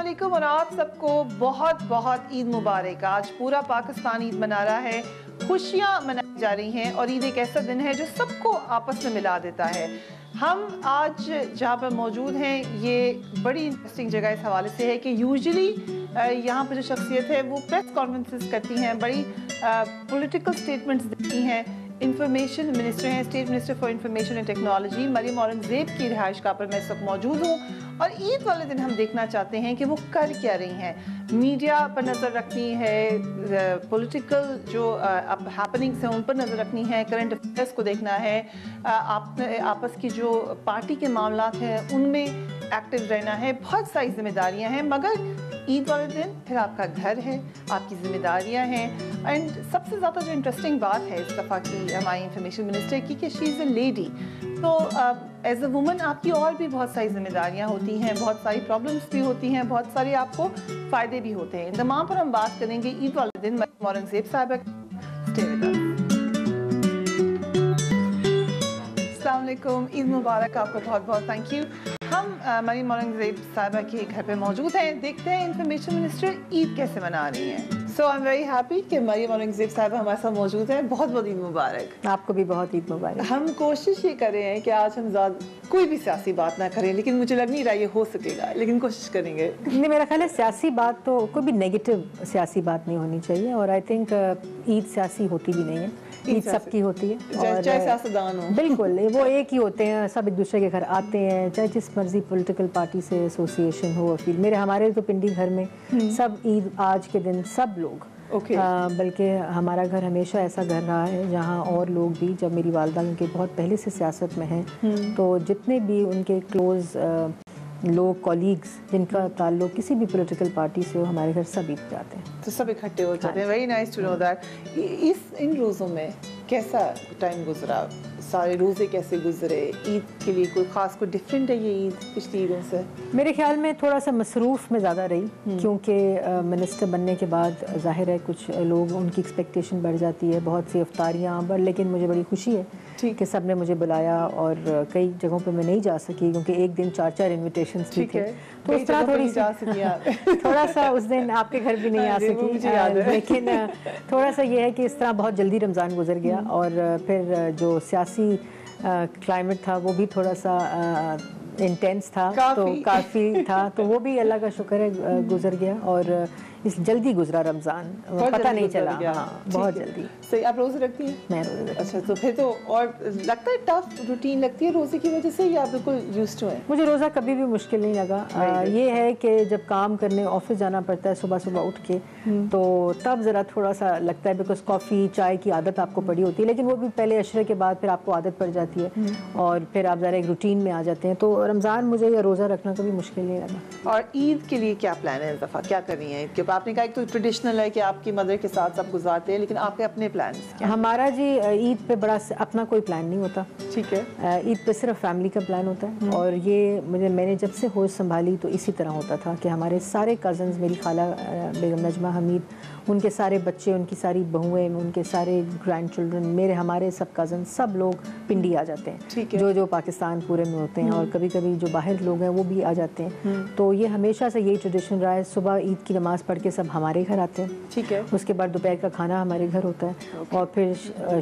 علیکم اور آپ سب کو بہت بہت عید مبارک. آج پورا پاکستان عید منا رہا ہے, خوشیاں منائی جا رہی ہیں اور عید ایک ایسا دن ہے جو سب کو آپس میں ملا دیتا ہے. ہم آج جہاں پر موجود ہیں یہ بڑی انٹرسٹنگ جگہ اس حوالے سے ہے کہ یوزلی یہاں پر جو شخصیت ہے وہ پریس کانفرنسز کرتی ہیں, بڑی پولیٹیکل سٹیٹمنٹس دیتی ہیں. انفارمیشن منسٹر ہیں, state minister for information and technology Maryam Aurangzeb کی رہائش گاہ پر میں اس وقت موجود ہوں اور عید والے دن ہم دیکھنا چاہتے ہیں کہ وہ کر کیا رہی ہیں. میڈیا پر نظر رکھنی ہے, پولیٹیکل جو اب ہیپننگس ہیں ان پر نظر رکھنی ہے, کرنٹ افیئرس کو دیکھنا ہے, آپس کی جو پارٹی کے معاملات ہیں ان میں ایکٹیو رہنا ہے. بہت ساری ذمہ داریاں ہیں, مگر عید والے دن پھر آپ کا گھر ہے, آپ کی ذمہ داریاں ہیں. اینڈ سب سے زیادہ جو انٹرسٹنگ بات ہے اس دفعہ کی ہماری انفارمیشن منسٹر کی کہ شی از اے لیڈی. تو ایز اے وومن آپ کی اور بھی بہت ساری ذمہ داریاں ہوتی ہیں, بہت ساری پرابلمس بھی ہوتی ہیں, بہت ساری آپ کو فائدے بھی ہوتے ہیں. ان تمام پر ہم بات کریں گے عید والے دن مریم اورنگزیب صاحبہ. السلام علیکم, عید مبارک آپ کو بہت بہت تھینک یو. ہم مریم اورنگزیب صاحبہ کے گھر پہ موجود ہیں, دیکھتے ہیں انفارمیشن منسٹر عید کیسے منا رہی ہیں. سو آئی ایم ویری ہیپی کہ مریم اورنگزیب صاحبہ ہمارے ساتھ موجود ہیں. بہت بہت عید مبارک. آپ کو بھی بہت عید مبارک. ہم کوشش یہ کر رہے ہیں کہ آج ہم کوئی بھی سیاسی بات نہ کریں, لیکن مجھے لگ نہیں رہا یہ ہو سکے گا, لیکن کوشش کریں گے. نہیں, میرا خیال ہے سیاسی بات تو کوئی بھی نیگیٹو سیاسی بات نہیں ہونی چاہیے, اور آئی تھنک عید سیاسی ہوتی بھی نہیں ہے, عید سب کی ہوتی ہے, چاہے سیاستدان ہو. بالکل, وہ ایک ہی ہوتے ہیں, سب ایک دوسرے کے گھر آتے ہیں, چاہے جس مرضی پولیٹیکل پارٹی سے ایسوسیشن ہو. ہمارے تو پنڈی گھر میں سب عید آج کے دن سب لوگ, بلکہ ہمارا گھر ہمیشہ ایسا گھر رہا ہے جہاں اور لوگ بھی, جب میری والدہ کیونکہ بہت پہلے سے سیاست میں ہیں, تو جتنے بھی ان کے کلوز لوگ کولیگز جن کا تعلق کسی بھی پولیٹیکل پارٹی سے ہو, ہمارے گھر سب عید پہ آتے ہیں, تو سب اکٹھے ہو جاتے ہیں. Very nice to know that. ان روزوں میں کیسا ٹائم گزرا, سارے روزے کیسے گزرے, عید کے لیے کوئی خاص کوئی ڈفرینٹ ہے یہ عید پچھلی عیدوں سے؟ میرے خیال میں تھوڑا سا مصروف میں زیادہ رہی, کیونکہ منسٹر بننے کے بعد ظاہر ہے کچھ لوگ ان کی ایکسپیکٹیشن بڑھ جاتی ہے, بہت سی افطاریاں, لیکن مجھے بڑی خوشی ہے کہ سب نے مجھے بلایا, اور کئی جگہوں پہ میں نہیں جا سکی کیونکہ ایک دن 4 انویٹیشنز بھی تھے, تو اس طرح تھوڑا سا اس دن آپ کے گھر بھی نہیں آ سکی, لیکن تھوڑا سا یہ ہے کہ اس طرح بہت جلدی رمضان گزر گیا, اور پھر جو سیاسی کلائمیٹ تھا وہ بھی تھوڑا سا انٹینس تھا, تو کافی تھا, تو وہ بھی اللہ کا شکر ہے گزر گیا, اور اس جلدی گزرا رمضان, پتہ نہیں چلا. ہاں, بہت جلدی. صحیح. آپ روزے رکھتی ہیں؟ میں روزے رکھتی ہوں. اچھا, تو پھر تو اور لگتا ہے ٹف روٹین لگتی ہے روزے کی وجہ سے, یا بالکل یوزڈ ٹو ہے؟ مجھے روزہ کبھی بھی مشکل نہیں لگا. یہ ہے کہ جب کام کرنے آفس جانا پڑتا ہے صبح صبح اٹھ کے, تو تب ذرا تھوڑا سا لگتا ہے, بیکاز کافی چائے کی عادت آپ کو پڑی ہوتی ہے, لیکن وہ بھی پہلے عشرے کے بعد پھر آپ کو عادت پڑ جاتی ہے, اور پھر آپ ذرا ایک روٹین میں آ جاتے ہیں. تو رمضان مجھے یا روزہ رکھنا کبھی مشکل نہیں لگا. اور عید کے لیے کیا پلان ہے اس دفعہ, کیا کر رہی ہیں عید کے؟ آپ نے کہا ایک تو ٹریڈیشنل ہے کہ آپ کی مدر کے ساتھ سب گزارتے ہیں, لیکن آپ کے اپنے پلانس کیا؟ ہمارا جی عید پہ بڑا اپنا کوئی پلان نہیں ہوتا. ٹھیک ہے. عید پہ صرف فیملی کا پلان ہوتا ہے, اور یہ میں نے جب سے ہوش سنبھالی تو اسی طرح ہوتا تھا کہ ہمارے سارے کزنز, میری خالہ بیگم نجمہ حمید, ان کے سارے بچے, ان کی ساری بہویں, ان کے سارے گرینڈ چلڈرن, ہمارے سب کزن, سب لوگ پنڈی آ جاتے ہیں, جو پاکستان پورے میں ہوتے ہیں, اور کبھی کبھی جو باہر لوگ ہیں وہ بھی آ جاتے ہیں. تو یہ ہمیشہ سے یہی ٹریڈیشن رہا ہے, صبح عید کی نماز پڑھ کے سب ہمارے گھر آتے ہیں. ٹھیک ہے. اس کے بعد دوپہر کا کھانا ہمارے گھر ہوتا ہے, اور پھر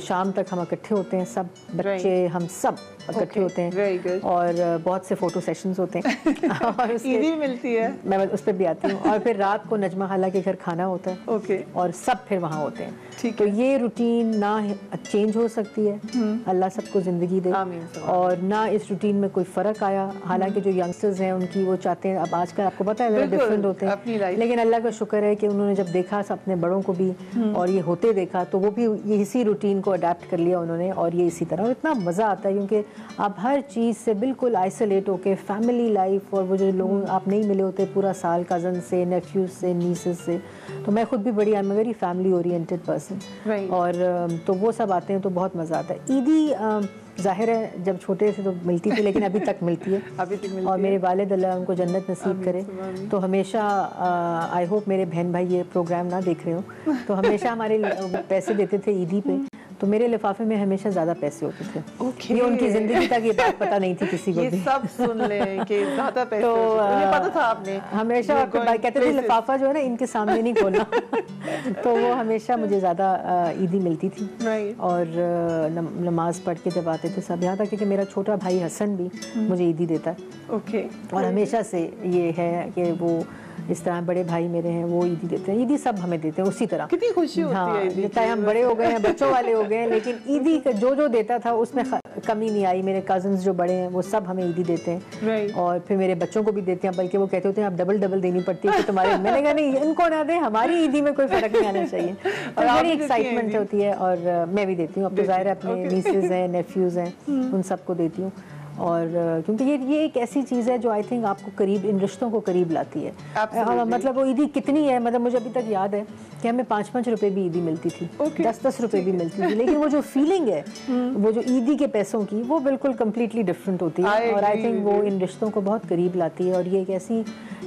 شام تک ہم اکٹھے ہوتے ہیں, سب بچے, ہم سب اکٹھے ہوتے ہیں, اور بہت سے فوٹو سیشنز ہوتے ہیں, اور عید بھی ملتی ہے, میں اس پہ بھی آتی ہوں. اور پھر رات کو نجمہ خالہ کے گھر کھانا ہوتا ہے, اور سب پھر وہاں ہوتے ہیں. تو یہ روٹین نہ چینج ہو سکتی ہے, اللہ سب کو زندگی دے, اور نہ اس روٹین میں کوئی فرق آیا. حالانکہ جو ینگسٹرز ہیں ان کی وہ چاہتے ہیں, اب آج کل آپ کو پتہ ہے ڈفرینٹ ہوتے ہیں, لیکن اللہ کا شکر ہے کہ انہوں نے جب دیکھا اپنے بڑوں کو بھی اور یہ ہوتے دیکھا, تو وہ بھی یہ اسی روٹین کو اڈیپٹ کر لیا انہوں نے, اور یہ اسی طرح. اور اتنا مزہ آتا ہے کیونکہ آپ ہر چیز سے بالکل آئسولیٹ ہو کے, فیملی لائف, اور وہ جو لوگ آپ نہیں ملے ہوتے پورا سال, کزن سے, نیفیوز سے, نیسز سے. تو میں خود بھی بڑی I am a very family oriented person, اور تو وہ سب آتے ہیں تو بہت مزہ آتا ہے. عیدی ظاہر ہے جب چھوٹے سے تو ملتی تھی, لیکن ابھی تک ملتی ہے, اور میرے والد اللہ ان کو جنت نصیب کرے. تو ہمیشہ آئی ہوپ میرے بہن بھائی یہ پروگرام نہ دیکھ رہے ہوں, تو ہمیشہ ہمارے پیسے دیتے تھے عیدی پہ, تو میرے لفافے میں ہمیشہ زیادہ پیسے ہوتے تھے. یہ ان کی زندگی تک یہ بات پتہ نہیں تھی کسی کو بھی. یہ سب سن لیں کہ زیادہ پیسے انہیں پتہ تھا. آپ نے ہمیشہ کہتے تھے لفافہ جو ہے نا ان کے سامنے نہیں کھولنا. تو وہ ہمیشہ مجھے زیادہ عیدی ملتی تھی. اور نماز پڑھ کے جب آتے تھے سب, یہاں تک کہ میرا چھوٹا بھائی حسن بھی مجھے عیدی دیتا ہے. اور ہمیشہ سے یہ ہے کہ وہ اس طرح بڑے بھائی میرے ہیں وہ عیدی دیتے ہیں. عیدی سب ہمیں دیتے ہیں اسی طرح. کتنی خوشی ہوتی ہے. چاہے ہم بڑے ہو گئے ہیں, بچوں والے ہو گئے ہیں, لیکن عیدی جو دیتا تھا اس میں کمی نہیں آئی. میرے کزنز جو بڑے ہیں وہ سب ہمیں عیدی دیتے ہیں, اور پھر میرے بچوں کو بھی دیتے ہیں. بلکہ وہ کہتے ہوتے ہیں اب ڈبل دینی پڑتی ہے کہ تمہارے. میں نے کہا نہیں, ان کو نہ دیں, ہماری عیدی میں کوئی فرق نہیں آنا چاہیے. اور بڑی ایکسائٹمنٹ ہوتی ہے, اور میں بھی دیتی ہوں. اب تو ظاہر ہے اپنے نیسز ہیں, نیفیوز ہیں, ان سب کو دیتی ہوں. اور کیونکہ یہ ایک ایسی چیز ہے جو آئی تھنک آپ کو قریب, ان رشتوں کو قریب لاتی ہے. مطلب وہ عیدی کتنی ہے, مطلب مجھے ابھی تک یاد ہے کہ ہمیں 5 روپے بھی عیدی ملتی تھی, 10 روپے بھی ملتی تھی. لیکن وہ جو فیلنگ ہے وہ جو عیدی کے پیسوں کی, وہ بالکل کمپلیٹلی ڈفرینٹ ہوتی ہے. اور آئی تھنک وہ ان رشتوں کو بہت قریب لاتی ہے, اور یہ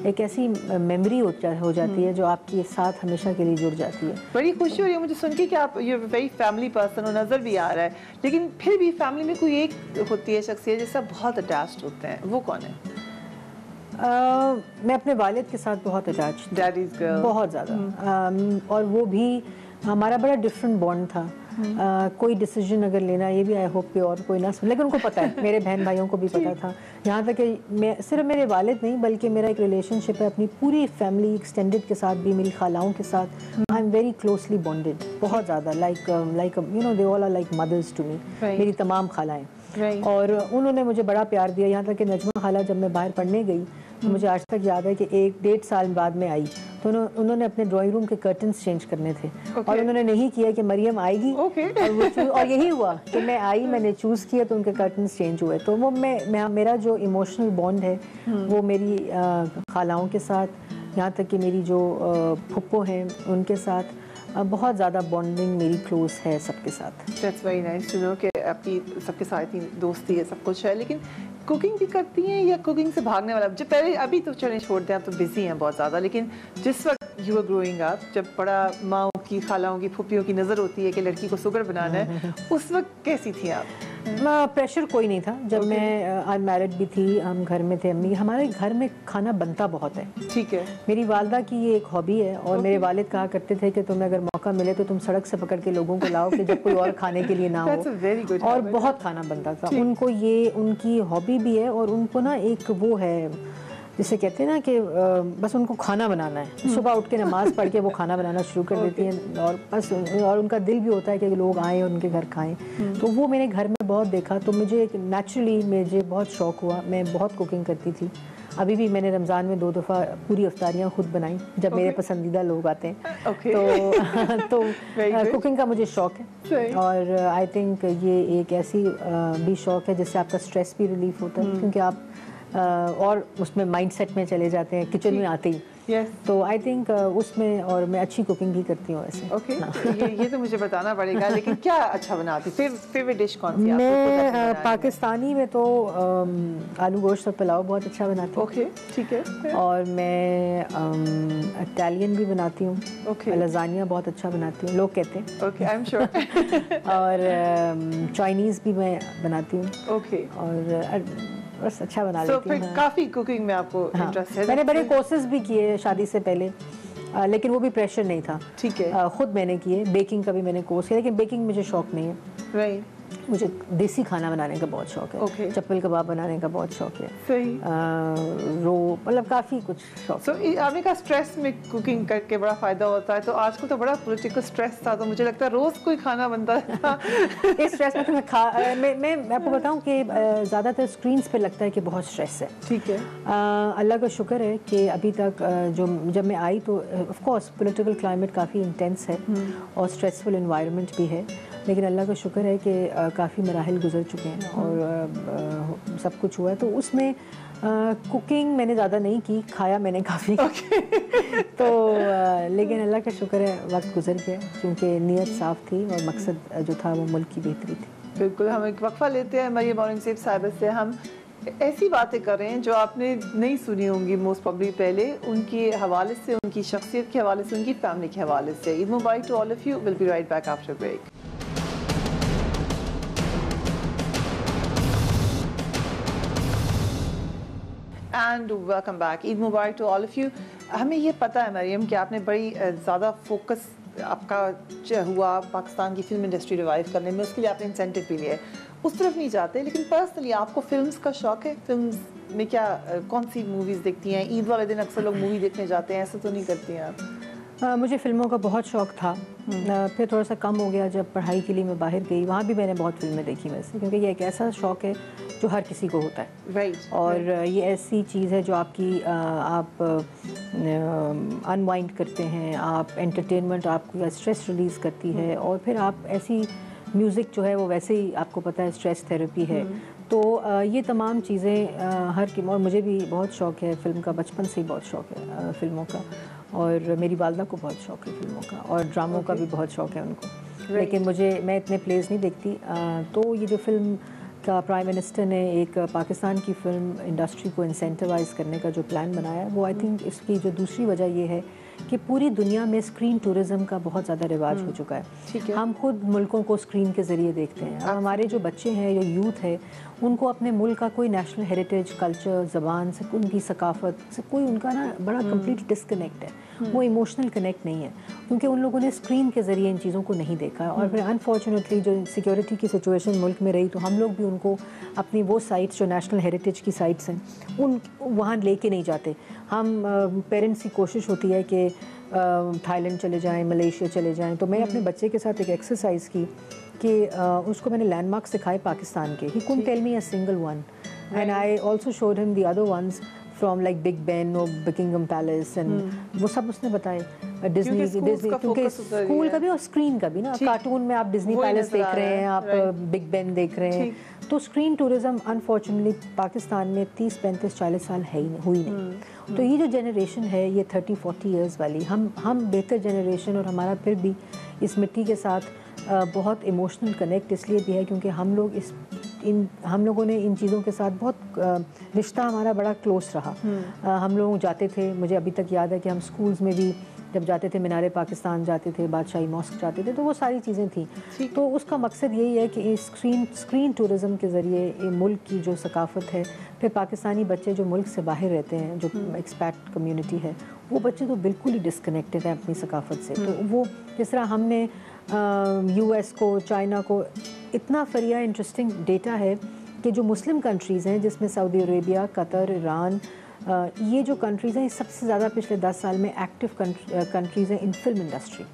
ایک ایسی میموری ہو جاتی ہے جو آپ کے ساتھ ہمیشہ کے لیے جڑ جاتی ہے. بڑی خوشی ہو رہی ہے مجھے سن کے کہ آپ یو ویری فیملی پرسن, نظر بھی آ رہا ہے. لیکن پھر بھی فیملی میں کوئی ایک ہوتی ہے شخصیت جس سے بہت اٹیچڈ ہوتے ہیں, وہ کون ہے؟ میں اپنے والد کے ساتھ بہت اٹیچ, ڈیڈیز گرل, بہت زیادہ. اور وہ بھی ہمارا بڑا ڈفرینٹ بانڈ تھا. کوئی ڈیسیجن اگر لینا, یہ بھی آئی ہوپ کہ اور کوئی نہ سن, لیکن ان کو پتہ ہے, میرے بہن بھائیوں کو بھی پتہ تھا. یہاں تک کہ صرف میرے والد نہیں بلکہ میرا ایک ریلیشن شپ ہے اپنی پوری فیملی ایکسٹینڈیڈ کے ساتھ بھی, میری خالاؤں کے ساتھ. I am very closely bonded, بہت زیادہ, like you know they all are like mothers to me. میری تمام خالائیں, اور انہوں نے مجھے بڑا پیار دیا. یہاں تک کہ نجمہ خالہ جب میں باہر پڑھنے گئی تو مجھے آج تک یاد ہے کہ 1-1.5 سال بعد میں آئی تو انہوں نے اپنے ڈرائنگ روم کے کرٹنس چینج کرنے تھے, اور انہوں نے نہیں کیا کہ مریم آئے گی, اور یہی ہوا کہ میں آئی, میں نے چوز کیا تو ان کے کرٹنس چینج ہوئے. تو وہ میرا جو ایموشنل بانڈ ہے وہ میری خالاؤں کے ساتھ, یہاں تک کہ میری جو پھپھو ہیں ان کے ساتھ بہت زیادہ بانڈنگ میری کلوز ہے سب کے ساتھ. That's very nice to know کہ آپ کی سب کے ساتھ دوستی ہے, سب کچھ ہے. لیکن کوکنگ بھی کرتی ہیں یا کوکنگ سے بھاگنے والا؟ جو پہلے, ابھی تو چلیں چھوڑ دیں, آپ تو بزی ہیں بہت زیادہ, لیکن جس وقت یو آر گروئنگ اپ, جب بڑا ماؤں کی, خالاؤں کی, پھوپھیوں کی نظر ہوتی ہے کہ لڑکی کو سگر بنانا ہے, اس وقت کیسی تھی آپ؟ پریشر کوئی نہیں تھا. جب میں ان میرڈ بھی تھی, ہم گھر میں تھے, امی, ہمارے گھر میں کھانا بنتا بہت ہے. ٹھیک ہے. میری والدہ کی یہ ایک ہابی ہے, اور میرے والد کہا کرتے تھے کہ تمہیں اگر موقع ملے تو تم سڑک سے پکڑ کے لوگوں کو لاؤ کہ جب کوئی اور کھانے کے لیے نہ ہو. اور بہت کھانا بنتا تھا. ان کو یہ ان کی ہابی بھی ہے, اور ان کو نا ایک وہ ہے جسے کہتے ہیں نا کہ بس ان کو کھانا بنانا ہے. صبح اٹھ کے نماز پڑھ کے وہ کھانا بنانا شروع کر دیتی ہیں, اور بس, اور ان کا دل بھی ہوتا ہے کہ لوگ آئیں اور ان کے گھر کھائیں. تو وہ میرے گھر میں بہت دیکھا, تو مجھے نیچرلی مجھے بہت شوق ہوا. میں بہت کوکنگ کرتی تھی. ابھی بھی میں نے رمضان میں 2 دفعہ پوری افطاریاں خود بنائیں جب میرے پسندیدہ لوگ آتے ہیں. تو کوکنگ کا مجھے شوق ہے, اور آئی تھنک یہ ایک ایسی بھی شوق ہے جس سے آپ کا اسٹریس بھی ریلیف ہوتا ہے, کیونکہ آپ اور اس میں مائنڈ سیٹ میں چلے جاتے ہیں کچن میں آتے ہی. تو آئی تھنک اس میں, اور میں اچھی کوکنگ بھی کرتی ہوں ایسے. یہ تو مجھے بتانا پڑے گا, لیکن کیا اچھا بناتی, فیوریٹ ڈش کون سی؟ میں پاکستانی میں تو آلو گوشت اور پلاؤ بہت اچھا بناتی ہوں. ٹھیک ہے. اور میں اٹیلین بھی بناتی ہوں, لزانیہ بہت اچھا بناتی ہوں, لوگ کہتے ہیں. اور چائنیز بھی میں بناتی ہوں, اور بس اچھا بنا لیتی ہوں. کافی کوکنگ میں آپ کو انٹرسٹ ہے. میں نے بڑے کورسز بھی کیے شادی سے پہلے, لیکن وہ بھی پریشر نہیں تھا. ٹھیک ہے. خود میں نے کیے. بیکنگ کا بھی میں نے کورس کیا, لیکن بیکنگ مجھے شوق نہیں ہے. مجھے دیسی کھانا بنانے کا بہت شوق ہے. چپل کباب بنانے کا بہت شوق ہے. رو, مطلب کافی کچھ شوق. آپ نے کہا اسٹریس میں کوکنگ کر کے بڑا فائدہ ہوتا ہے, تو آج کل تو بڑا پولیٹیکل اسٹریس تھا, تو مجھے لگتا ہے روز کوئی کھانا بنتا تھا. اس اسٹریس میں آپ کو بتاؤں کہ زیادہ تر اسکرینس پہ لگتا ہے کہ بہت اسٹریس ہے. ٹھیک ہے. اللہ کا شکر ہے کہ ابھی تک جب میں آئی تو of course political climate coffee intense ہے اور اسٹریسفل انوائرمنٹ بھی ہے, لیکن اللہ کا شکر ہے کہ کافی مراحل گزر چکے ہیں اور سب کچھ ہوا ہے. تو اس میں کوکنگ میں نے زیادہ نہیں کی, کھایا میں نے کافی. تو لیکن اللہ کا شکر ہے وقت گزر گیا, کیونکہ نیت صاف تھی اور مقصد جو تھا وہ ملک کی بہتری تھی. بالکل. ہم ایک وقفہ لیتے ہیں مریم اورنگزیب صاحبہ سے. ہم ایسی باتیں کر رہے ہیں جو آپ نے نہیں سنی ہوں گی موسٹ پرابلی پہلے, ان کے حوالے سے, ان کی شخصیت کے حوالے سے, ان کی فیملی کے حوالے سے. Eid Mubarak to all of you. Will be right back after break. And welcome back. Eid Mubarak to all of you. ہمیں یہ پتہ ہے مریم کہ آپ نے بڑی زیادہ فوکس آپ کا ہوا پاکستان کی فلم انڈسٹری ریوائیو کرنے میں, اس کے لیے آپ نے انسینٹیو بھی لیا ہے, اس طرف نہیں جاتے, لیکن پرسنلی آپ کو فلمز کا شوق ہے؟ فلمز میں کیا کون سی موویز دیکھتی ہیں؟ عید والے دن اکثر لوگ مووی دیکھنے جاتے ہیں, ایسا تو نہیں کرتی ہیں آپ؟ مجھے فلموں کا بہت شوق تھا, پھر تھوڑا سا کم ہو گیا جب پڑھائی کے لیے میں باہر گئی. وہاں بھی میں نے بہت فلمیں دیکھی ویسے, کیونکہ یہ ایک ایسا شوق ہے جو ہر کسی کو ہوتا ہے, اور یہ ایسی چیز ہے جو آپ کی آپ انوائنڈ کرتے ہیں, آپ انٹرٹینمنٹ آپ کو اسٹریس ریلیز کرتی ہے, اور پھر آپ ایسی میوزک جو ہے وہ ویسے ہی آپ کو پتہ ہے اسٹریس تھیراپی ہے. تو یہ تمام چیزیں اور مجھے بھی بہت شوق ہے فلم کا, بچپن سے ہی بہت شوق ہے فلموں کا, اور میری والدہ کو بہت شوق ہے فلموں کا, اور ڈراموں کا بھی بہت شوق ہے ان کو. لیکن میں اتنے پلیز نہیں دیکھتی. تو یہ جو فلم کا پرائم منسٹر نے ایک پاکستان کی فلم انڈسٹری کو انسینٹیوائز کرنے کا جو پلان بنایا ہے, وہ آئی تھنک اس کی جو دوسری وجہ یہ ہے کہ پوری دنیا میں اسکرین ٹورزم کا بہت زیادہ رواج ہو چکا ہے. ہم خود ملکوں کو اسکرین کے ذریعے دیکھتے ہیں. ہمارے جو بچے ہیں یا یوتھ ہے, ان کو اپنے ملک کا کوئی نیشنل ہیریٹیج, کلچر, زبان سے, ان کی ثقافت سے کوئی ان کا نا بڑا کمپلیٹ ڈسکنیکٹ ہے. وہ ایموشنل کنیکٹ نہیں ہے, کیونکہ ان لوگوں نے اسکرین کے ذریعے ان چیزوں کو نہیں دیکھا. اور پھر انفارچونیٹلی جو سیکورٹی کی سچویشن ملک میں رہی, تو ہم لوگ بھی ان کو اپنی وہ سائٹس جو نیشنل ہیریٹیج کی سائٹس ہیں ان وہاں لے کے نہیں جاتے. ہم پیرنٹس کی کوشش ہوتی ہے کہ تھائی لینڈ چلے جائیں, ملیشیا چلے جائیں. تو میں اپنے بچے کے ساتھ ایک ایکسرسائز کی کہ اس کو میں نے لینڈ مارک سکھائے پاکستان کے. He couldn't tell me a single one, and I also showed him the other ones from like Big Ben or Buckingham Palace, and وہ سب اس نے بتائے. ڈزنی کیونکہ اسکول کا بھی اور اسکرین کا بھی نا, کارٹون میں آپ ڈزنی پیلس دیکھ رہے ہیں, آپ بگ بین دیکھ رہے ہیں. تو اسکرین ٹورزم انفارچونیٹلی پاکستان میں 30, 35, 40 سال ہے ہی ہوئی نہیں. تو یہ جو جنریشن ہے یہ 30-40 ایئرس والی, ہم بہتر جنریشن, اور ہمارا پھر بھی اس مٹی کے ساتھ بہت ایموشنل کنیکٹ اس لیے بھی ہے کیونکہ ہم لوگوں نے ان چیزوں کے ساتھ بہت رشتہ ہمارا بڑا کلوز رہا. ہم لوگ جاتے تھے, مجھے ابھی تک یاد ہے کہ ہم اسکولز میں بھی جب جاتے تھے مینار پاکستان جاتے تھے, بادشاہی ماسک جاتے تھے, تو وہ ساری چیزیں تھیں. تو اس کا مقصد یہی ہے کہ اسکرین ٹورزم کے ذریعے ملک کی جو ثقافت ہے, پھر پاکستانی بچے جو ملک سے باہر رہتے ہیں, جو ایکسپیٹ کمیونٹی ہے, وہ بچے تو بالکل ہی ڈسکنیکٹڈ ہیں اپنی ثقافت سے. تو وہ جس طرح ہم نے یو ایس کو, چائنا کو, اتنا فریہ انٹرسٹنگ ڈیٹا ہے کہ جو مسلم کنٹریز ہیں جس میں سعودی عربیہ, قطر, ایران, یہ جو کنٹریز ہیں یہ سب سے زیادہ پچھلے 10 سال میں ایکٹیو کنٹریز ہیں ان فلم انڈسٹری.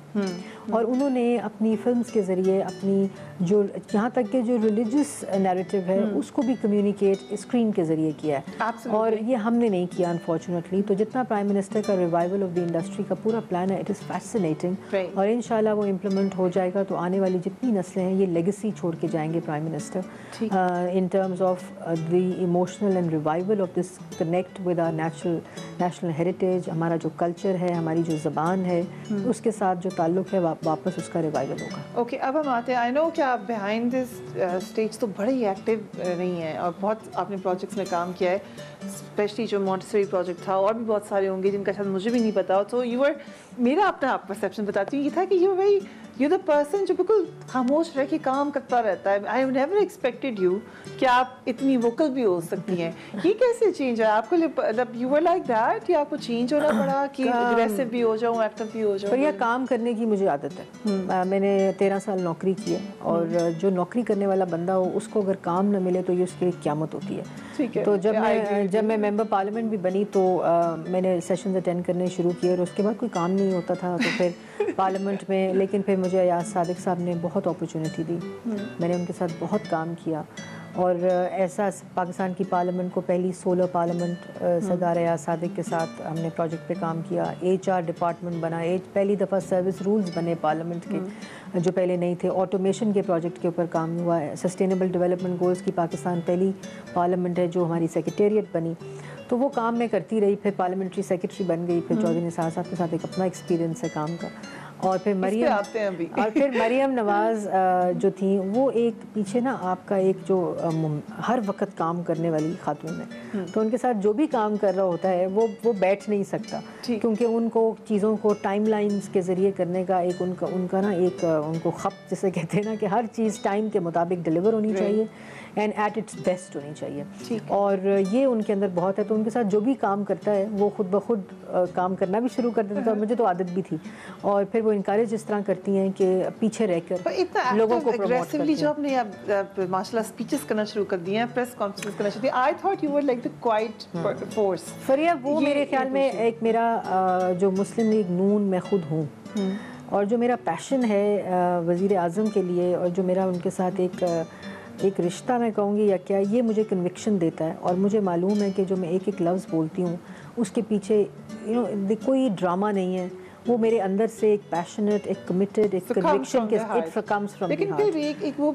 اور انہوں نے اپنی فلمز کے ذریعے اپنی جو یہاں تک کہ جو ریلیجس نیریٹو ہے اس کو بھی کمیونیکیٹ اسکرین کے ذریعے کیا ہے, اور یہ ہم نے نہیں کیا انفارچونیٹلی. تو جتنا پرائم منسٹر کا ریوائول آف دی انڈسٹری کا پورا پلان ہے, اٹ از فیسینیٹنگ, اور انشاءاللہ وہ امپلیمنٹ ہو جائے گا. تو آنے والی جتنی نسلیں ہیں یہ لیگیسی چھوڑ کے جائیں گے prime minister in terms of the emotional and revival of this connect with our national heritage. ہمارا جو کلچر ہے, ہماری جو زبان ہے, اس کے ساتھ جو تعلق ہے واپس اس کا ریوائول ہوگا. اوکے, اب ہم آتے ہیں, آئی نو کہ آپ بیہائنڈ دس اسٹیج تو بڑے ہی ایکٹیو رہی ہیں, اور بہت آپ نے پروجیکٹس میں کام کیا ہے, اسپیشلی جو مونٹیسری پروجیکٹ تھا, اور بھی بہت سارے ہوں گے جن کا شاید مجھے بھی نہیں پتا. تو میرا اپنا پرسیپشن بتاتی ہوں, یہ تھا کہ یو دا پرسن جو بالکل خاموش رہ کے کام کرتا رہتا ہے. I have never expected you کہ آپ اتنی ووکل بھی ہو سکتی ہیں. یہ کیسے چینج ہے آپ کو؟ مطلب یو ور لائک دیٹ, یا آپ کو چینج ہونا پڑا کہ اگریسو بھی ہو جاؤں, ایکٹیو بھی ہو جاؤں؟ پر یہ کام کرنے کی مجھے عادت ہے. میں نے 13 سال نوکری کی ہے, اور جو نوکری کرنے والا بندہ ہو اس کو اگر کام نہ ملے تو یہ اس کے لیے قیامت ہوتی ہے. تو جب میں ممبر پارلیمنٹ بھی بنی تو میں نے سیشنز اٹینڈ کرنے شروع کیے, اور اس کے بعد کوئی کام نہیں ہوتا تھا. تو پھر پارلیمنٹ میں, لیکن پھر مجھے ایاز صادق صاحب نے بہت اپرچونیٹی دی, میں نے ان کے ساتھ بہت کام کیا. اور ایسا پاکستان کی پارلیمنٹ کو پہلی سولر پارلیمنٹ سردار ایاز صادق کے ساتھ ہم نے پروجیکٹ پہ کام کیا. HR ڈپارٹمنٹ بنا, پہلی دفعہ سروس رولز بنے پارلیمنٹ کے جو پہلے نہیں تھے. آٹومیشن کے پروجیکٹ کے اوپر کام ہوا ہے. سسٹینیبل ڈیولپمنٹ گولز کی پاکستان پہلی پارلیمنٹ ہے جو ہماری سیکریٹریٹ بنی. تو وہ کام میں کرتی رہی, پھر پارلیمنٹری سیکرٹری بن گئی, پھر چودھری نثار صاحب کے ساتھ ایک اپنا ایکسپیرینس ہے کام کا. اور پھر مریم نواز جو تھیں وہ ایک پیچھے نا آپ کا ایک جو ہر وقت کام کرنے والی خاتون ہے, تو ان کے ساتھ جو بھی کام کر رہا ہوتا ہے وہ بیٹھ نہیں سکتا, کیونکہ ان کو چیزوں کو ٹائم لائنز کے ذریعے کرنے کا ایک ان کا نا ایک ان کو خط جسے کہتے ہیں نا کہ ہر چیز ٹائم کے مطابق ڈلیور ہونی چاہیے اینڈ ایٹ اٹس بیسٹ ہونی چاہیے, اور یہ ان کے اندر بہت ہے. تو ان کے ساتھ جو بھی کام کرتا ہے وہ خود بخود کام کرنا بھی شروع کر دیتا تھا, اور مجھے تو عادت بھی تھی. اور پھر وہ انکریج اس طرح کرتی ہیں کہ پیچھے رہ کر لوگوں کو پروموٹ کرتی ہیں. جو آپ نے ماشاءاللہ اسپیچز کرنا شروع کر دی ہیں, پریس کانفرنس کرنا شروع کی, I thought you were like the quiet force. فریہ وہ میرے خیال میں ایک میرا جو مسلم لیگ نون میں خود ہوں, اور جو میرا پیشن ہے وزیر اعظم کے لیے, اور جو میرا ان کے ساتھ ایک رشتہ میں کہوں گی یا کیا, یہ مجھے کنوکشن دیتا ہے. اور مجھے معلوم ہے کہ جو میں ایک لفظ بولتی ہوں اس کے پیچھے کوئی ڈرامہ نہیں ہے, وہ میرے اندر سے ایک پیشنیٹ, ایک کمیٹڈ, ایک کنوکشن کے it comes from the heart.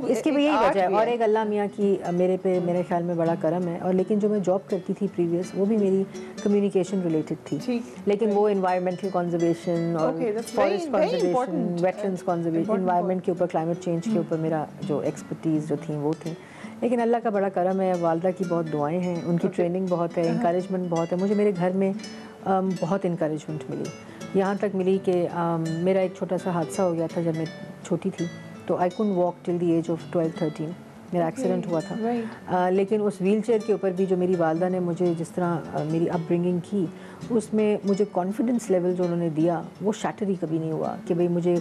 اس کی بھی یہی وجہ ہے, اور ایک اللہ میاں کی میرے پہ میرے خیال میں بڑا کرم ہے. اور لیکن جو میں جاب کرتی تھی پریویس, وہ بھی میری کمیونیکیشن ریلیٹڈ تھی, لیکن وہ انوائرمنٹل کنزرویشن اور forest conservation, veterans conservation, environment کے اوپر, کلائمیٹ چینج کے اوپر میرا جو ایکسپرٹیز جو تھیں وہ تھیں. لیکن اللہ کا بڑا کرم ہے, والدہ کی بہت دعائیں ہیں, ان کی ٹریننگ بہت ہے, انکریجمنٹ بہت ہے. مجھے میرے گھر میں بہت انکریجمنٹ ملی, یہاں تک ملی کہ میرا ایک چھوٹا سا حادثہ ہو گیا تھا جب میں چھوٹی تھی, تو I couldn't walk till the age of 12-13, میرا ایکسیڈنٹ ہوا تھا. لیکن اس ویل چیئر کے اوپر بھی جو میری والدہ نے مجھے جس طرح میری اپ برنگنگ کی, اس میں مجھے کانفیڈنس لیول جو انہوں نے دیا وہ شیٹر ہی کبھی نہیں ہوا کہ بھئی مجھے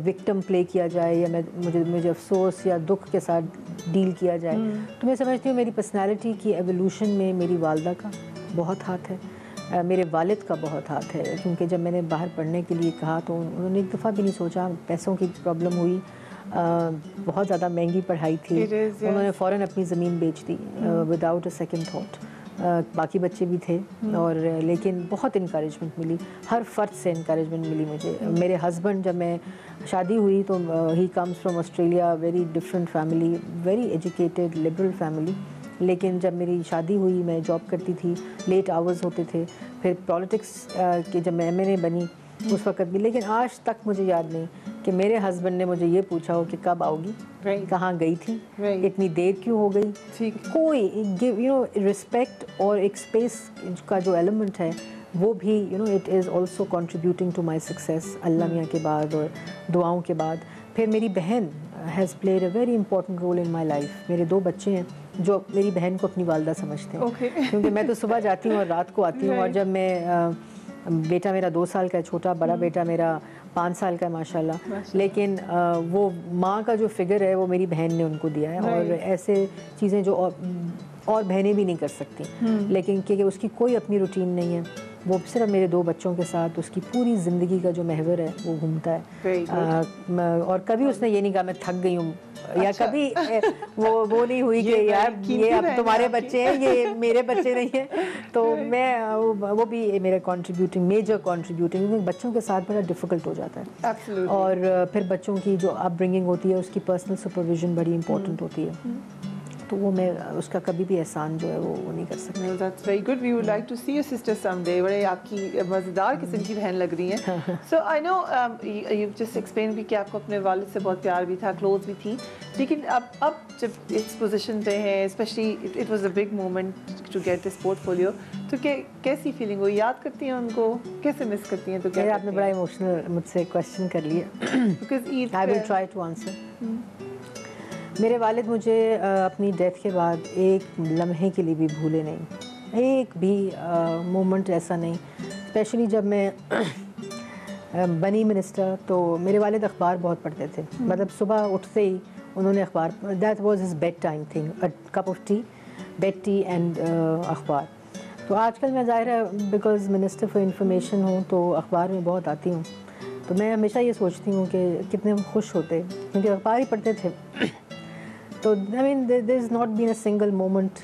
وکٹم پلے کیا جائے یا مجھے افسوس یا دکھ کے ساتھ ڈیل کیا جائے. تو میں سمجھتی ہوں میری پرسنالٹی کی ایولیوشن میں میری والدہ کا بہت ہاتھ ہے, میرے والد کا بہت ہاتھ ہے. کیونکہ جب میں نے باہر پڑھنے کے لیے کہا تو انہوں نے ایک دفعہ بھی نہیں سوچا, پیسوں کی پرابلم ہوئی, بہت زیادہ مہنگی پڑھائی تھی, انہوں نے فوراً اپنی زمین بیچ دی وداؤٹ اے سیکنڈ تھاٹ. باقی بچے بھی تھے, اور لیکن بہت انکریجمنٹ ملی, ہر فرد سے انکریجمنٹ ملی مجھے. میرے ہسبینڈ جب میں شادی ہوئی تو he comes from Australia, very different family, very educated liberal family. لیکن جب میری شادی ہوئی, میں جاب کرتی تھی, لیٹ آورز ہوتے تھے. پھر پالیٹکس کے جب میں MNA بنی اس وقت بھی, لیکن آج تک مجھے یاد نہیں کہ میرے ہسبینڈ نے مجھے یہ پوچھا ہو کہ کب آؤ گی, کہاں گئی تھی, اتنی دیر کیوں ہو گئی. کوئی رسپیکٹ اور ایک اسپیس کا جو ایلیمنٹ ہے وہ بھی it is also contributing to my success, اللہ میاں کے بعد اور دعاؤں کے بعد. پھر میری بہن has played a very important role in my life. میرے 2 بچے ہیں جو میری بہن کو اپنی والدہ سمجھتے ہیں, کیونکہ میں تو صبح جاتی ہوں اور رات کو آتی ہوں. اور جب میں بیٹا میرا 2 سال کا ہے چھوٹا, بڑا بیٹا میرا 5 سال کا ہے ماشاءاللہ, لیکن وہ ماں کا جو فگر ہے وہ میری بہن نے ان کو دیا ہے. اور ایسے چیزیں جو اور بہنیں بھی نہیں کر سکتی, لیکن کیونکہ اس کی کوئی اپنی روٹین نہیں ہے, وہ صرف میرے 2 بچوں کے ساتھ اس کی پوری زندگی کا جو محور ہے وہ گھومتا ہے. اور کبھی اس نے یہ نہیں کہا میں تھک گئی ہوں, یا کبھی وہ نہیں ہوئی کہ یار یہ اب تمہارے بچے ہیں, یہ میرے بچے نہیں ہیں. تو میں وہ بھی میرا میجر کنٹریبیوٹنگ, بچوں کے ساتھ بڑا ڈیفیکلٹ ہو جاتا ہے. اور پھر بچوں کی جو اپ برنگنگ ہوتی ہے اس کی پرسنل سپرویژن بڑی امپورٹنٹ ہوتی ہے, تو وہ میں اس کا کبھی بھی احسان جو ہے وہ نہیں کر سکتی. That's very good. We would like to see your sister someday. بڑے آپ کی مزیدار قسم کی بہن لگ رہی ہیں. So I know you've just explained بھی کہ آپ کو اپنے والد سے بہت پیار بھی تھا, کلوز بھی تھی, لیکن اب جب اس پوزیشن پہ ہیں, especially it was a big moment to get this portfolio, تو کیسی فیلنگ ہوئی, یاد کرتی ہیں ان کو, کیسے مس کرتی ہیں؟ تو کیا آپ نے بڑا ایموشنل مجھ سے کوشچن کر لیا. I will try to answer. میرے والد مجھے اپنی ڈیتھ کے بعد ایک لمحے کے لیے بھی بھولے نہیں, ایک بھی مومنٹ ایسا نہیں. اسپیشلی جب میں بنی منسٹر تو میرے والد اخبار بہت پڑھتے تھے, مطلب صبح اٹھتے ہی انہوں نے اخبار, that was his bed time thing, a cup of tea, bed tea and اخبار. تو آج کل میں ظاہر ہے بیکاز منسٹر فار انفارمیشن ہوں تو اخبار میں بہت آتی ہوں, تو میں ہمیشہ یہ سوچتی ہوں کہ کتنے خوش ہوتے کیونکہ اخبار ہی پڑھتے تھے. So, I mean, there's not been a single moment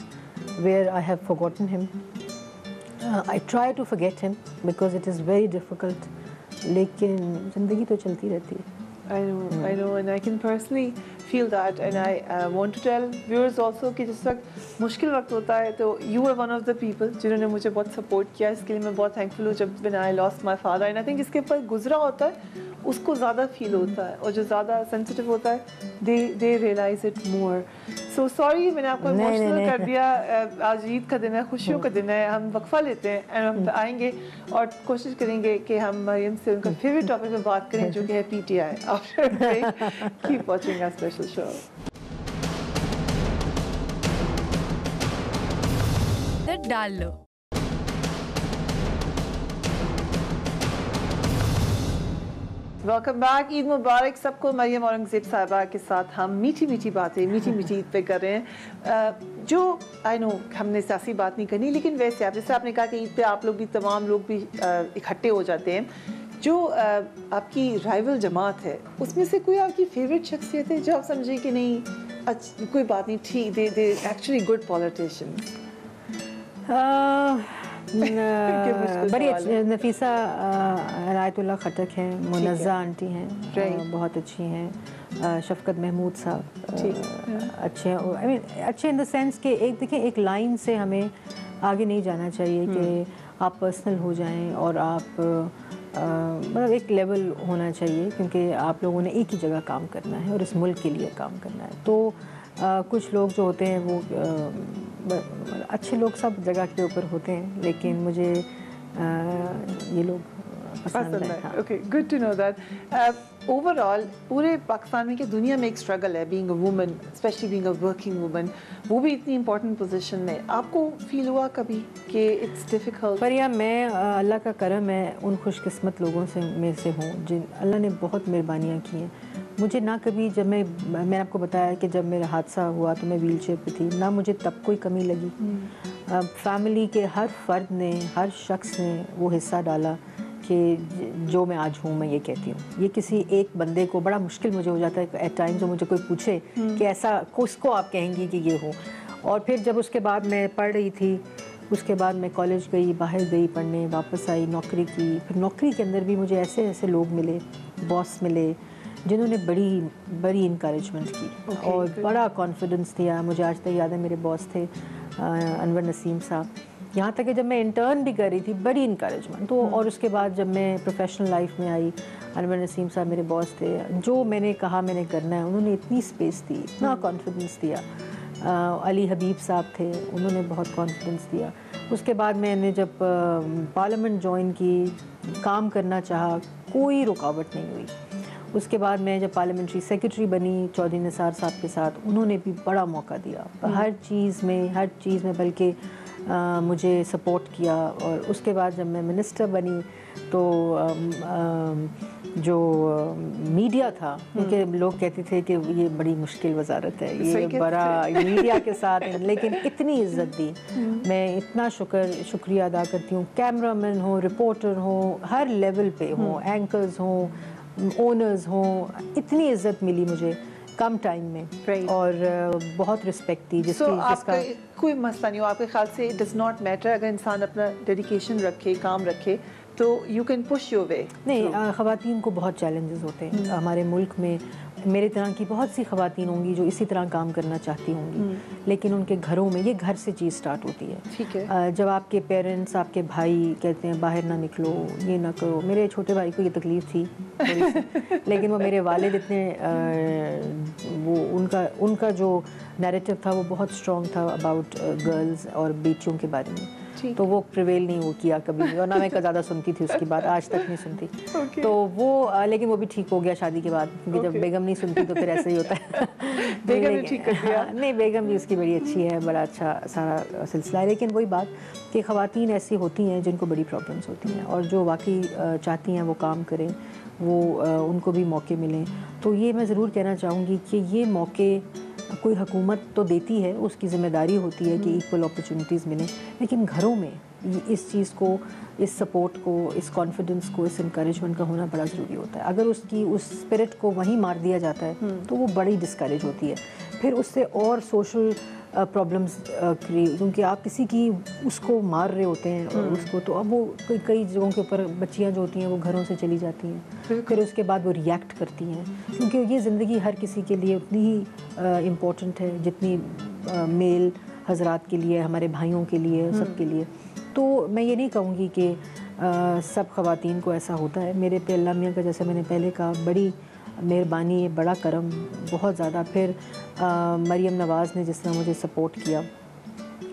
where I have forgotten him. I try to forget him because it is very difficult. لیکن زندگی تو چلتی رہتی ہے. I know, and I can personally feel that, and I want to tell viewers also کہ جس وقت مشکل وقت ہوتا ہے تو you were one of the people جنہوں نے مجھے بہت سپورٹ کیا, اس کے لیے میں بہت thankful ہوں. جب when I lost my father, and I think اس کے اوپر گزرا ہوتا ہے اس کو زیادہ فیل ہوتا ہے, اور جو زیادہ سینسٹیو ہوتا ہے they realize it more. So sorry میں نے آپ کو ایموشنل کر دیا. آج عید کا دن ہے, خوشیوں کا دن ہے, ہم وقفہ لیتے ہیں اور ہم آئیں گے اور کوشش کریں گے کہ ہم مریم سے ان کا فیوریٹ ٹاپک میں بات کریں جو کہ ہے PTI. After a break, keep watching our special show. ڈال لو. Welcome back. عید مبارک سب کو. مریم اورنگزیب صاحبہ کے ساتھ ہم میٹھی میٹھی باتیں میٹھی میٹھی عید پہ کر رہے ہیں. جو آئی نو ہم نے سیاسی بات نہیں کرنی, لیکن ویسے جیسے آپ نے کہا کہ عید پہ آپ لوگ بھی تمام لوگ بھی اکٹھے ہو جاتے ہیں. جو آپ کی رائیول جماعت ہے اس میں سے کوئی آپ کی فیوریٹ شخصیت ہے جو آپ سمجھیں کہ نہیں کوئی بات نہیں ٹھیک دے ایکچولی گڈ پولیٹیشین؟ بڑی اچھی نفیسہ عنایت اللہ خٹک ہیں, منزہ آنٹی ہیں, بہت اچھی ہیں. شفقت محمود صاحب اچھے ہیں, اچھے ان دا سینس کہ ایک دیکھیں ایک لائن سے ہمیں آگے نہیں جانا چاہیے کہ آپ پرسنل ہو جائیں, اور آپ مطلب ایک لیول ہونا چاہیے کیونکہ آپ لوگوں نے ایک ہی جگہ کام کرنا ہے اور اس ملک کے لیے کام کرنا ہے. تو کچھ لوگ جو ہوتے ہیں وہ اچھے لوگ سب جگہ کے اوپر ہوتے ہیں, لیکن مجھے یہ لوگ پسند ہیں. Okay, good to know that. Overall پورے پاکستان میں کہ دنیا میں ایک اسٹرگل ہے being a woman, especially being a working woman, وہ بھی اتنی امپورٹنٹ پوزیشن میں. آپ کو فیل ہوا کبھی کہ اٹس ڈیفیکلٹ؟ پر یا میں اللہ کا کرم ہے ان خوش قسمت لوگوں میں سے ہوں جن اللہ نے بہت مہربانیاں کی ہیں. مجھے نہ کبھی جب میں نے آپ کو بتایا کہ جب میرا حادثہ ہوا تو میں ویل چیئر پہ تھی, نہ مجھے تب کوئی کمی لگی. فیملی کے ہر فرد نے, ہر شخص نے وہ حصہ ڈالا کہ جو میں آج ہوں. میں یہ کہتی ہوں یہ کسی ایک بندے کو بڑا مشکل مجھے ہو جاتا ہے ایٹ ٹائمز, جو مجھے کوئی پوچھے کہ ایسا کس کو آپ کہیں گی کہ یہ ہو. اور پھر جب اس کے بعد میں پڑھ رہی تھی, اس کے بعد میں کالج گئی, باہر گئی پڑھنے, واپس آئی, نوکری کی. پھر نوکری کے اندر بھی مجھے ایسے ایسے لوگ ملے, باس ملے جنہوں نے بڑی انکریجمنٹ کی اور بڑا کانفیڈنس دیا. مجھے آج تک یاد ہے میرے باس تھے انور نسیم صاحب, یہاں تک کہ جب میں انٹرن بھی کر رہی تھی بڑی انکریجمنٹ. تو اور اس کے بعد جب میں پروفیشنل لائف میں آئی, انور نسیم صاحب میرے باس تھے, جو میں نے کہا میں نے کرنا ہے انہوں نے اتنی اسپیس دی, اتنا کانفیڈنس دیا. علی حبیب صاحب تھے, انہوں نے بہت کانفیڈنس دیا. اس کے بعد میں نے جب پارلیمنٹ جوائن کی, کام کرنا چاہا, کوئی رکاوٹ نہیں ہوئی. اس کے بعد میں جب پارلیمنٹری سیکرٹری بنی چودھری نثار صاحب کے ساتھ, انہوں نے بھی بڑا موقع دیا ہر چیز میں بلکہ مجھے سپورٹ کیا. اور اس کے بعد جب میں منسٹر بنی تو جو میڈیا تھا, کیونکہ لوگ کہتے تھے کہ یہ بڑی مشکل وزارت ہے, یہ بڑا میڈیا کے ساتھ, لیکن اتنی عزت دی. میں اتنا شکریہ ادا کرتی ہوں. کیمرہ مین ہوں, رپورٹر ہوں, ہر لیول پہ ہوں, اینکرز ہوں, اونرز ہوں, اتنی عزت ملی مجھے کم ٹائم میں, اور بہت رسپیکٹ دی. جس کا کوئی مسئلہ نہیں ہو آپ کے خیال سے, اٹ ڈز ناٹ میٹر, اگر انسان اپنا ڈیڈیکیشن رکھے, کام رکھے تو you can push your way. نہیں, خواتین کو بہت چیلنجز ہوتے ہیں ہمارے ملک میں. میرے طرح کی بہت سی خواتین ہوں گی جو اسی طرح کام کرنا چاہتی ہوں گی, لیکن ان کے گھروں میں یہ گھر سے چیز سٹارٹ ہوتی ہے. ٹھیک ہے, جب آپ کے پیرنٹس, آپ کے بھائی کہتے ہیں باہر نہ نکلو, یہ نہ کرو. میرے چھوٹے بھائی کو یہ تکلیف تھی لیکن وہ میرے والد اتنے وہ ان کا جو نیریٹو تھا وہ بہت اسٹرانگ تھا اباؤٹ گرلز اور بیٹیوں کے بارے میں, تو وہ پریویل نہیں کیا کبھی, اور نہ میں زیادہ سنتی تھی اس کی بات, آج تک نہیں سنتی. تو وہ لیکن وہ بھی ٹھیک ہو گیا شادی کے بعد, کیونکہ جب بیگم نہیں سنتی تو پھر ایسے ہی ہوتا ہے. بیگم نے ٹھیک کر دیا. نہیں, بیگم بھی اس کی بڑی اچھی ہے, بڑا اچھا سارا سلسلہ ہے. لیکن وہی بات کہ خواتین ایسی ہوتی ہیں جن کو بڑی پرابلمس ہوتی ہیں, اور جو واقعی چاہتی ہیں وہ کام کریں, وہ ان کو بھی موقع ملیں. تو یہ میں ضرور کہنا چاہوں گی کہ یہ موقع کوئی حکومت تو دیتی ہے, اس کی ذمہ داری ہوتی ہے کہ ایکول اپرچونیٹیز ملیں, لیکن گھروں میں اس چیز کو, اس سپورٹ کو, اس کانفیڈنس کو, اس انکریجمنٹ کا ہونا بڑا ضروری ہوتا ہے. اگر اس اسپرٹ کو وہیں مار دیا جاتا ہے تو وہ بڑی ڈسکریج ہوتی ہے. پھر اس سے اور سوشل پرابلمس کیونکہ آپ کسی کی اس کو مار رہے ہوتے ہیں اور اس کو, تو اب وہ کئی جگہوں کے اوپر بچیاں جو ہوتی ہیں وہ گھروں سے چلی جاتی ہیں, پھر اس کے بعد وہ ریئیکٹ کرتی ہیں, کیونکہ یہ زندگی ہر کسی کے لیے اتنی ہی امپورٹنٹ ہے جتنی میل حضرات کے لیے, ہمارے بھائیوں کے لیے, سب کے لیے. تو میں یہ نہیں کہوں گی کہ سب خواتین کو ایسا ہوتا ہے. میرے پہ اللہ میاں کا جیسے میں نے پہلے کہا بڑی مہربانی ہے, بڑا کرم, بہت زیادہ. پھر مریم نواز نے جس طرح مجھے سپورٹ کیا,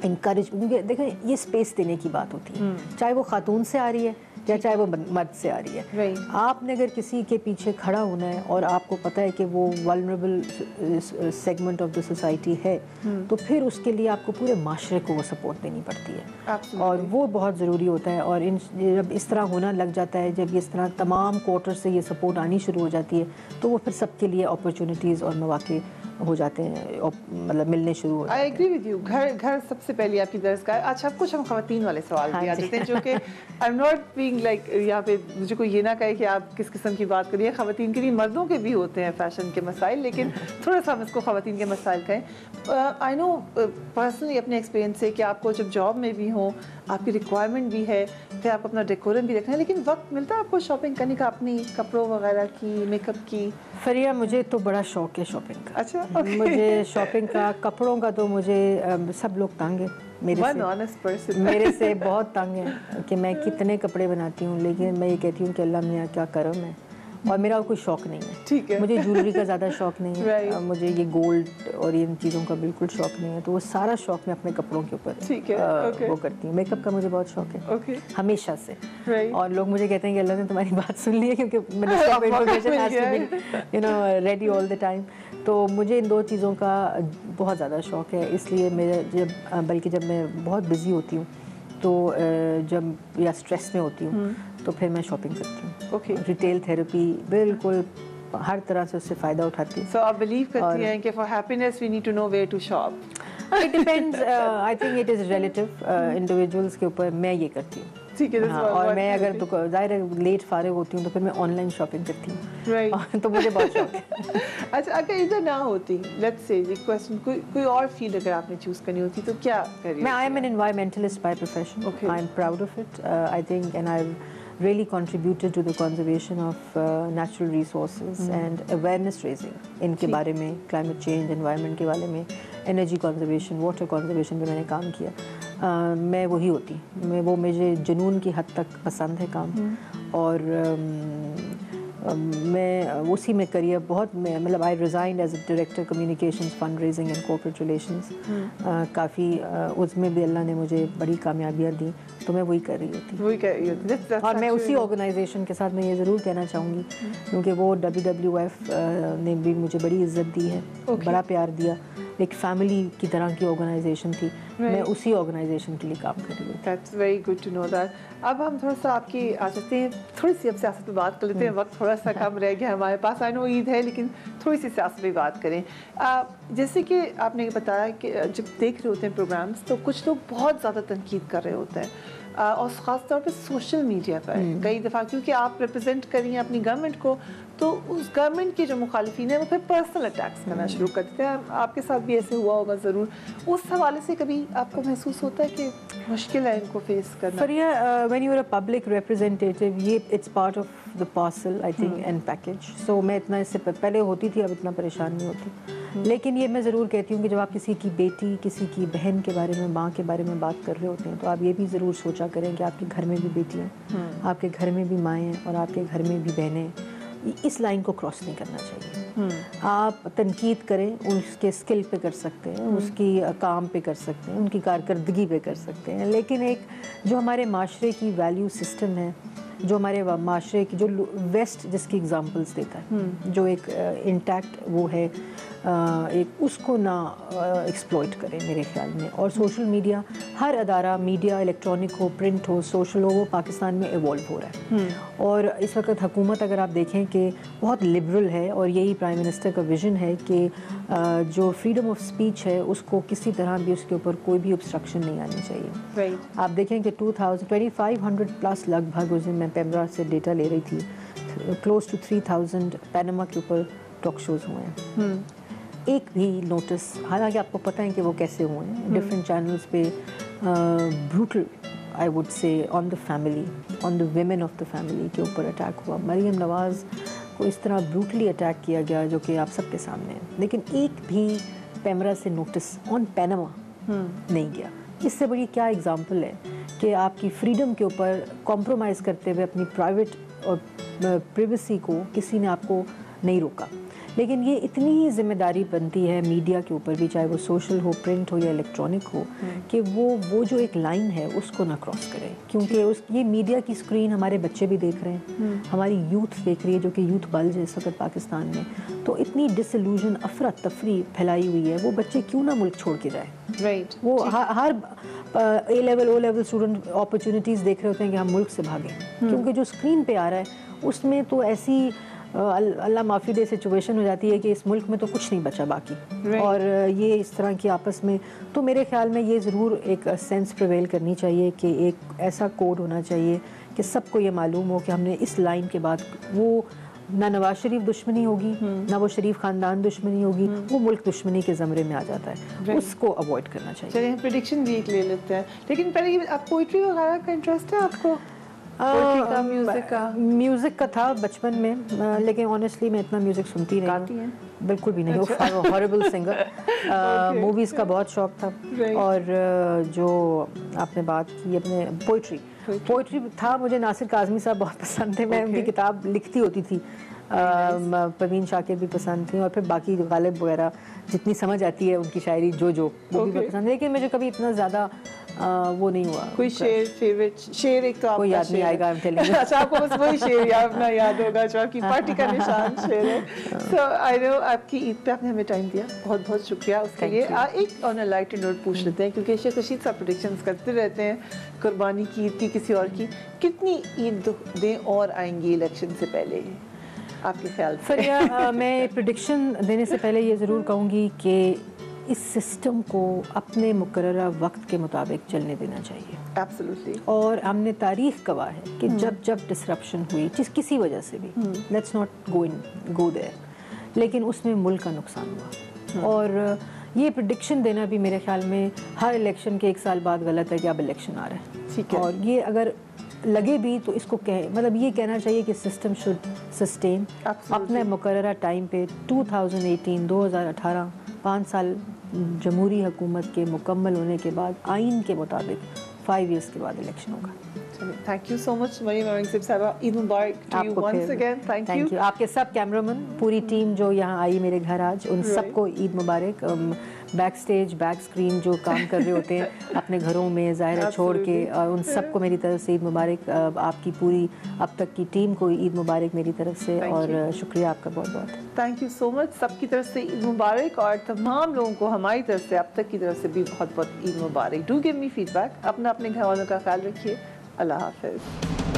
انکریج, کیونکہ دیکھیں یہ اسپیس دینے کی بات ہوتی ہے, چاہے وہ خاتون سے آ رہی ہے یا چاہے وہ مرد سے آ رہی ہے. آپ نے اگر کسی کے پیچھے کھڑا ہونا ہے اور آپ کو پتہ ہے کہ وہ vulnerable segment of the society ہے, تو پھر اس کے لیے آپ کو پورے معاشرے کو وہ سپورٹ دینی پڑتی ہے, اور وہ بہت ضروری ہوتا ہے. اور جب اس طرح ہونا لگ جاتا ہے, جب اس طرح تمام کوارٹر سے یہ سپورٹ آنی شروع ہو جاتی ہے, تو وہ پھر سب کے لیے اپرچونیٹیز اور مواقع ہو جاتے ہیں, مطلب ملنے شروع ہو جاتے ہیں. I agree with you. گھر سب سے پہلے آپ کی درس گاہ. اچھا کچھ ہم خواتین والے سوال بھی آ جاتے ہیں, جو کہ I'm not being like یہاں پہ مجھے کوئی یہ نہ کہے کہ آپ کس قسم کی بات کریے. خواتین کے لیے مردوں کے بھی ہوتے ہیں فیشن کے مسائل, لیکن تھوڑا سا ہم اس کو خواتین کے مسائل کہیں. I know پرسنلی اپنے ایکسپیرینس سے کہ آپ کو جب جاب میں بھی ہوں, آپ کی ریکوائرمنٹ بھی ہے, پھر آپ اپنا ڈیکورم بھی رکھنا ہے, لیکن وقت ملتا ہے آپ کو شاپنگ کرنے کا, اپنی کپڑوں وغیرہ کی, میک اپ کی؟ فریہ مجھے تو بڑا شوق ہے شاپنگ کا. اچھا, مجھے شاپنگ کا, کپڑوں کا تو مجھے سب لوگ تنگ ہیں میرے سے بہت تنگ ہیں کہ میں کتنے کپڑے بناتی ہوں, لیکن میں یہ کہتی ہوں کہ اللہ میاں کیا کرم ہے, اور میرا کوئی شوق نہیں ہے. ٹھیک ہے, مجھے جیولری کا زیادہ شوق نہیں ہے, مجھے یہ گولڈ اور ان چیزوں کا بالکل شوق نہیں ہے, تو وہ سارا شوق میں اپنے کپڑوں کے اوپر وہ کرتی ہوں. میک اپ کا مجھے بہت شوق ہے ہمیشہ سے, اور لوگ مجھے کہتے ہیں کہ اللہ نے تمہاری بات سن لی ہے, کیونکہ ریڈی آل دا ٹائم. تو مجھے ان دو چیزوں کا بہت زیادہ شوق ہے, اس لیے میرے بلکہ جب میں بہت بزی ہوتی ہوں تو جب یا اسٹریس میں ہوتی ہوں تو پھر میں شاپنگ کرتی ہوں. ریٹیل تھیراپی بالکل ہر طرح سے اس سے فائدہ اٹھاتی ہوں. سو آپ بلیو کرتی ہیں کہ for happiness we need to know where to shop? It depends, I think it is relative individuals کے اوپر. میں یہ کرتی ہوں, اور میں اگر ظاہر ہے لیٹ فارغ ہوتی ہوں تو پھر میں آن لائن شاپنگ کرتی ہوں, تو مجھے بہت شوق ہے. اچھا, اگر ادھر نہ ہوتی, لیٹس سے کویسچن, کوئی اور فیلڈ اگر آپ نے چوز کرنی ہوتی تو کیا کریے؟ میں I am an environmentalist by profession. I am proud of it. I think and I really contributed to the conservation of natural resources and awareness raising ان کے بارے میں, climate change, environment کے بارے میں, energy conservation, water conservation پہ میں نے کام کیا. میں وہی ہوتی, وہ مجھے جنون کی حد تک پسند ہے کام, اور میں اسی میں کریئر بہت, مطلب I resigned as a director communications, fund raising and corporate relations. کافی اس میں بھی اللہ نے مجھے بڑی کامیابیاں دی, تو میں وہی کر رہی ہوتی. اور میں اسی آرگنائزیشن کے ساتھ میں یہ ضرور کہنا چاہوں گی, کیونکہ وہ WWF نے بھی مجھے بڑی عزت دی ہے, بڑا پیار دیا, ایک فیملی کی طرح کی آرگنائزیشن تھی. میں اسی آرگنائزیشن کے لیے کام کر رہی ہوں. That's very good to know that. اب ہم تھوڑا سا آپ کی آ جاتے ہیں, تھوڑی سی اب سیاست پہ بات کر لیتے ہیں, وقت تھوڑا سا کم رہ گیا ہمارے پاس. آئی نو عید ہے, لیکن تھوڑی سی سیاست پہ بات کریں. جیسے کہ آپ نے بتایا کہ جب دیکھ رہے ہوتے ہیں پروگرامس, تو کچھ لوگ بہت زیادہ تنقید کر رہے ہوتے ہیں, اور خاص طور پہ سوشل میڈیا پر کئی دفعہ, کیونکہ آپ ریپرزینٹ کر رہی ہیں اپنی گورنمنٹ کو, تو اس گورنمنٹ کے جو مخالفین ہیں وہ پھر پرسنل اٹیکس کرنا شروع کر دیتے ہیں. آپ کے ساتھ بھی ایسے ہوا ہوگا ضرور. اس حوالے سے کبھی آپ کو محسوس ہوتا ہے کہ مشکل ہے ان کو فیس کرنا؟ فریہ, when you are a public representative, یہ it's part of the parcel I think and package. So میں اتنا اس سے پہلے ہوتی تھی, اب اتنا پریشان نہیں ہوتی. لیکن یہ میں ضرور کہتی ہوں کہ جب آپ کسی کی بیٹی, کسی کی بہن کے بارے میں, ماں کے بارے میں بات کر رہے ہوتے ہیں, تو آپ یہ بھی ضرور سوچا کریں کہ آپ کے گھر میں بھی بیٹیاں ہیں, آپ کے گھر میں بھی مائیں ہیں, اور آپ کے گھر میں بھی بہنیں ہیں. اس لائن کو کراس نہیں کرنا چاہیے. آپ تنقید کریں, اس کے اسکل پہ کر سکتے ہیں, اس کی کام پہ کر سکتے ہیں, ان کی کارکردگی پہ کر سکتے ہیں, لیکن ایک جو ہمارے معاشرے کی ویلیو سسٹم ہے, جو ہمارے معاشرے کی, جو ویسٹ جس کی اگزامپلس دیتا ہے, جو ایک انٹیکٹ وہ ہے, ایک اس کو نہ ایکسپلوئٹ کریں میرے خیال میں. اور سوشل میڈیا, ہر ادارہ, میڈیا, الیکٹرانک ہو, پرنٹ ہو, سوشل ہو, وہ پاکستان میں ایوالو ہو رہا ہے. اور اس وقت حکومت اگر آپ دیکھیں کہ بہت لبرل ہے, اور یہی پرائم منسٹر کا ویژن ہے کہ جو فریڈم آف اسپیچ ہے اس کو کسی طرح بھی اس کے اوپر کوئی بھی obstruction نہیں آنی چاہیے. آپ دیکھیں کہ 2500+ لگ بھگ, اس دن میں پیمرا سے ڈیٹا لے رہی تھی, کلوز ٹو 3000 پینما کے اوپر ٹاک شوز ہوئے ہیں. ایک بھی نوٹس, حالانکہ آپ کو پتہ ہے کہ وہ کیسے ہوئے ہیں, ڈفرینٹ چینلز پہ brutal I would say on the family, on the women of the family کے اوپر اٹیک ہوا. مریم نواز کو اس طرح بروٹلی اٹیک کیا گیا, جو کہ آپ سب کے سامنے ہے, لیکن ایک بھی پیمرا سے نوٹس آن پینما نہیں گیا. اس سے بڑی کیا ایگزامپل ہے کہ آپ کی فریڈم کے اوپر کمپرومائز کرتے ہوئے اپنی پرائیویٹ اور پریویسی کو کسی نے آپ کو نہیں روکا. لیکن یہ اتنی ہی ذمہ داری بنتی ہے میڈیا کے اوپر بھی, چاہے وہ سوشل ہو, پرنٹ ہو یا الیکٹرانک ہو, کہ وہ جو ایک لائن ہے اس کو نہ کراس کرے, کیونکہ یہ میڈیا کی اسکرین ہمارے بچے بھی دیکھ رہے ہیں, ہماری یوتھ دیکھ رہی ہے جو کہ یوتھ بلج ہے اس وقت پاکستان میں. تو اتنی ڈس ایلوژن, افراتفری پھیلائی ہوئی ہے, وہ بچے کیوں نہ ملک چھوڑ کے جائیں. وہ ہر A level O level student opportunities دیکھ رہے ہوتے ہیں کہ ہم ملک سے بھاگیں, کیونکہ جو اسکرین پہ آ رہا ہے اس میں تو ایسی اللہ معافی دے سچویشن ہو جاتی ہے کہ اس ملک میں تو کچھ نہیں بچا باقی. اور یہ اس طرح کی آپس میں, تو میرے خیال میں یہ ضرور ایک سینس پریویل کرنی چاہیے کہ ایک ایسا کوڈ ہونا چاہیے کہ سب کو یہ معلوم ہو کہ ہم نے اس لائن کے بعد, وہ نہ نواز شریف دشمنی ہوگی, نہ وہ شریف خاندان دشمنی ہوگی, وہ ملک دشمنی کے زمرے میں آ جاتا ہے, اس کو اوائڈ کرنا چاہیے. چلیے ہم پریڈکشن بھی ایک لے لیتے ہیں, لیکن پہلے آپ پوئٹری وغیرہ کا انٹرسٹ ہے آپ کو؟ میوزک کا تھا بچپن میں, لیکن آنیسٹلی میں اتنا میوزک سنتی نہیں, بالکل بھی نہیں, ہارریبل سنگر. موویز کا بہت شوق تھا, اور جو آپ نے بات کی اپنے پوئٹری تھا, مجھے ناصر کاظمی صاحب بہت پسند تھے, میں ان کی کتاب لکھتی ہوتی تھی. پروین شاکر بھی پسند تھیں, اور پھر باقی غالب وغیرہ جتنی سمجھ آتی ہے ان کی شاعری جو وہ بھی پسند, لیکن مجھے کبھی اتنا زیادہ وہ نہیں ہوا. کوئی شعر فیوریٹ شعر ایک تو آپ کوئی یاد نہیں آئے گا, اچھا آپ کو بس وہی شعر یاد ہوگا جو آپ کی پارٹی کا نشان شعر ہے. سو آئی نو آپ کی عید پہ آپ نے ہمیں ٹائم دیا, بہت بہت شکریہ اس کے لیے. ایک آن اے لائٹ نوٹ پوچھ لیتے ہیں, کیونکہ شیخ رشید صاحب پریڈکشنز کرتے رہتے ہیں قربانی کی, عید کی, کسی اور کی, کتنی عید دیں اور آئیں گی الیکشن سے پہلے آپ کے خیال سے؟ فریہ, میں پریڈکشن دینے سے پہلے یہ ضرور کہوں گی کہ اس سسٹم کو اپنے مقررہ وقت کے مطابق چلنے دینا چاہیے. ایبسلیٹلی. اور ہم نے تاریخ گواہ ہے کہ جب ڈسرپشن ہوئی کسی وجہ سے بھی, لیٹس ناٹ گو دیر, لیکن اس میں ملک کا نقصان ہوا. اور یہ پریڈکشن دینا بھی میرے خیال میں ہر الیکشن کے 1 سال بعد غلط ہے کہ اب الیکشن آ رہا ہے. اور یہ اگر لگے بھی تو اس کو مطلب یہ کہنا چاہیے کہ سسٹم شوڈ سسٹین اپنے مقررہ ٹائم پہ. 2018 5 سال جمہوری حکومت کے مکمل ہونے کے بعد آئین کے مطابق 5 ایئرس کے بعد الیکشن ہوگا. Thank you so much Maryam Aurangzeb صاحبہ, Eid Mubarak to you once again. Thank you. آپ کے سب کیمرامین, پوری ٹیم جو یہاں آئی میرے گھر آج, ان سب کو عید مبارک. بیک سٹیج, بیک اسکرین جو کام کر رہے ہوتے ہیں اپنے گھروں میں ظاہر چھوڑ کے, ان سب کو میری طرف سے عید مبارک. آپ کی پوری اب تک کی ٹیم کو عید مبارک میری طرف سے, اور شکریہ آپ کا بہت بہت. تھینک یو سو مچ. سب کی طرف سے عید مبارک, اور تمام لوگوں کو ہماری طرف سے اب تک کی طرف سے بھی بہت بہت Eid Mubarak. Do give me feedback. اپنے گھر والوں کا خیال رکھیے. اللہ حافظ.